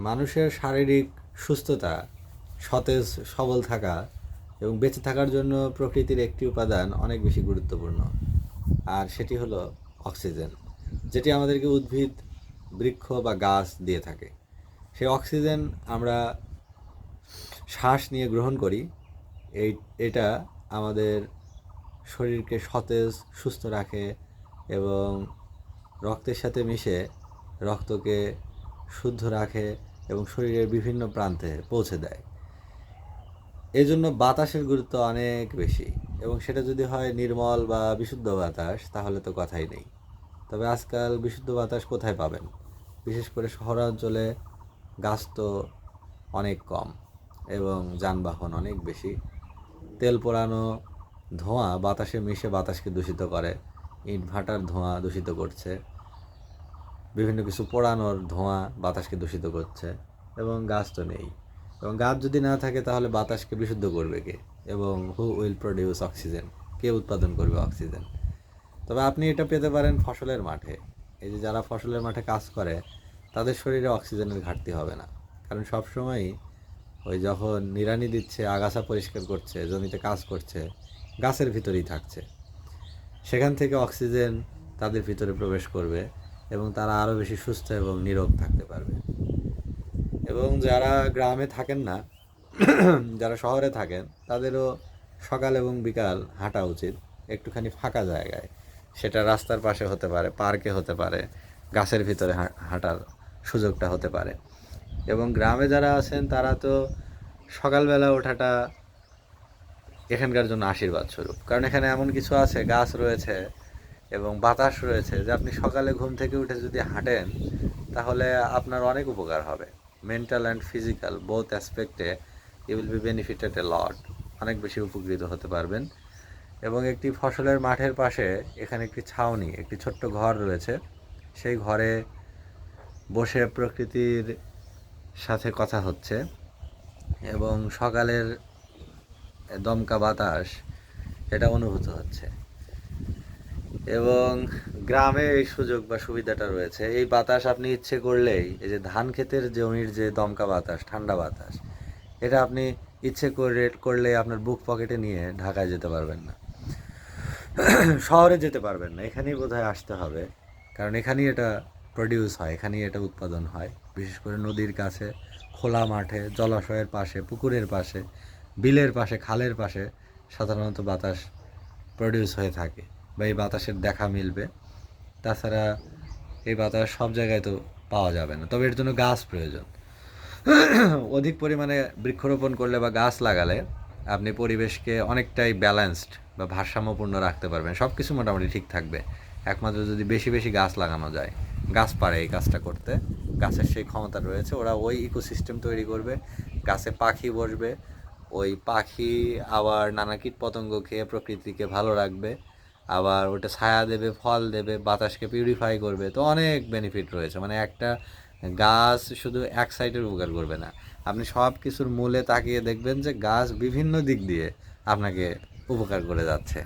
মানুষের শারীরিক সুস্থতা, সতেজ সবল থাকা এবং বেঁচে থাকার জন্য প্রকৃতির একটি উপাদান অনেক বেশি গুরুত্বপূর্ণ, আর সেটি হলো অক্সিজেন, যেটি আমাদেরকে উদ্ভিদ, বৃক্ষ বা গাছ দিয়ে থাকে। সেই অক্সিজেন আমরা শ্বাস নিয়ে গ্রহণ করি। এটা আমাদের শরীরকে সতেজ, সুস্থ রাখে এবং রক্তের সাথে মিশে রক্তকে শুদ্ধ রাখে এবং শরীরের বিভিন্ন প্রান্তে পৌঁছে দেয়। এই জন্য বাতাসের গুরুত্ব অনেক বেশি, এবং সেটা যদি হয় নির্মল বা বিশুদ্ধ বাতাস তাহলে তো কথাই নেই। তবে আজকাল বিশুদ্ধ বাতাস কোথায় পাবেন? বিশেষ করে শহরাঞ্চলে গাছ তো অনেক কম এবং যানবাহন অনেক বেশি। তেল পোড়ানো ধোঁয়া বাতাসে মিশে বাতাসকে দূষিত করে, ইট ভাটার ধোঁয়া দূষিত করছে, বিভিন্ন কিছু পোড়ানোর ধোঁয়া বাতাসকে দূষিত করছে, এবং গাছ তো নেই। এবং গাছ যদি না থাকে তাহলে বাতাসকে বিশুদ্ধ করবে কে? এবং হু উইল প্রডিউস অক্সিজেন? কে উৎপাদন করবে অক্সিজেন? তবে আপনি এটা পেতে পারেন ফসলের মাঠে। এই যে যারা ফসলের মাঠে কাজ করে, তাদের শরীরে অক্সিজেনের ঘাটতি হবে না, কারণ সবসময়ই ওই যখন নিড়ানি দিচ্ছে, আগাছা পরিষ্কার করছে, জমিতে কাজ করছে, গাছের ভিতরেই থাকছে। সেখান থেকে অক্সিজেন তাদের ভিতরে প্রবেশ করবে এবং তারা আরও বেশি সুস্থ এবং নীরোগ থাকতে পারবে। এবং যারা গ্রামে থাকেন না, যারা শহরে থাকেন, তাদেরও সকাল এবং বিকাল হাঁটা উচিত একটুখানি ফাঁকা জায়গায়। সেটা রাস্তার পাশে হতে পারে, পার্কে হতে পারে, গাছের ভিতরে হাঁটার সুযোগটা হতে পারে। এবং গ্রামে যারা আছেন তারা তো সকালবেলা ওঠাটা এখানকার জন্য আশীর্বাদ স্বরূপ, কারণ এখানে এমন কিছু আছে, গাছ রয়েছে এবং বাতাস রয়েছে, যে আপনি সকালে ঘুম থেকে উঠে যদি হাঁটেন তাহলে আপনার অনেক উপকার হবে। মেন্টাল অ্যান্ড ফিজিক্যাল বোথ অ্যাসপেক্টে you will be benefited a lot. অনেক বেশি উপকৃত হতে পারবেন। এবং একটি ফসলের মাঠের পাশে এখানে একটি ছাউনি, একটি ছোট্ট ঘর রয়েছে। সেই ঘরে বসে প্রকৃতির সাথে কথা হচ্ছে এবং সকালের দমকা বাতাস এটা অনুভূত হচ্ছে। এবং গ্রামে এই সুযোগ বা সুবিধাটা রয়েছে, এই বাতাস আপনি ইচ্ছে করলেই, এই যে ধান ক্ষেতের জমির যে দমকা বাতাস, ঠান্ডা বাতাস, এটা আপনি ইচ্ছে করলে আপনার বুক পকেটে নিয়ে ঢাকায় যেতে পারবেন না, শহরে যেতে পারবেন না, এখানেই বোধহয় আসতে হবে, কারণ এখানেই এটা প্রডিউস হয়, এখানেই এটা উৎপাদন হয়। বিশেষ করে নদীর কাছে, খোলা মাঠে, জলাশয়ের পাশে, পুকুরের পাশে, বিলের পাশে, খালের পাশে সাধারণত বাতাস প্রডিউস হয়ে থাকে বা এই বাতাসের দেখা মিলবে। তাছাড়া এই বাতাস সব জায়গায় তো পাওয়া যাবে না, তবে এর জন্য গাছ প্রয়োজন। অধিক পরিমাণে বৃক্ষরোপণ করলে বা গাছ লাগালে আপনি পরিবেশকে অনেকটাই ব্যালেন্সড বা ভারসাম্যপূর্ণ রাখতে পারবেন, সব কিছু মোটামুটি ঠিক থাকবে, একমাত্র যদি বেশি বেশি গাছ লাগানো যায়। গাছ পারে এই কাজটা করতে, গাছের সেই ক্ষমতা রয়েছে, ওরা ওই ইকোসিস্টেম তৈরি করবে, গাছে পাখি বসবে, ওই পাখি আবার নানা কীট পতঙ্গ খেয়ে প্রকৃতিকে ভালো রাখবে, আবার ওটা ছায়া দেবে, ফল দেবে, বাতাসকে পিউরিফাই করবে। তো অনেক বেনিফিট রয়েছে, মানে একটা গাছ শুধু এক সাইডের উপকার করবে না, আপনি সব কিছুর মূলে তাকিয়ে দেখবেন যে গাছ বিভিন্ন দিক দিয়ে আপনাকে উপকার করে যাচ্ছে।